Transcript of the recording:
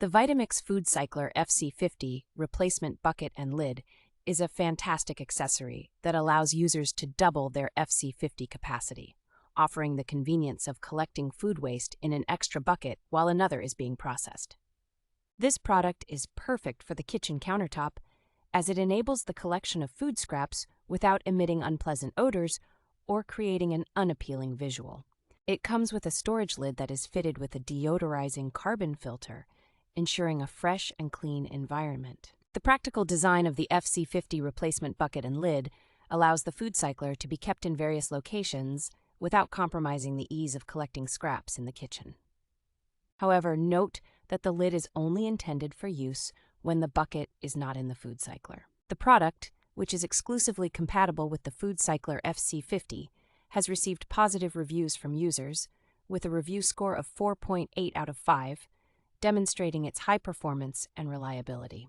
The Vitamix FoodCycler FC-50 replacement bucket and lid is a fantastic accessory that allows users to double their FC-50 capacity, offering the convenience of collecting food waste in an extra bucket while another is being processed. This product is perfect for the kitchen countertop as it enables the collection of food scraps without emitting unpleasant odors or creating an unappealing visual. It comes with a storage lid that is fitted with a deodorizing carbon filter, ensuring a fresh and clean environment. The practical design of the FC-50 replacement bucket and lid allows the FoodCycler to be kept in various locations without compromising the ease of collecting scraps in the kitchen. However, note that the lid is only intended for use when the bucket is not in the FoodCycler. The product, which is exclusively compatible with the FoodCycler FC-50, has received positive reviews from users, with a review score of 4.8 out of 5, demonstrating its high performance and reliability.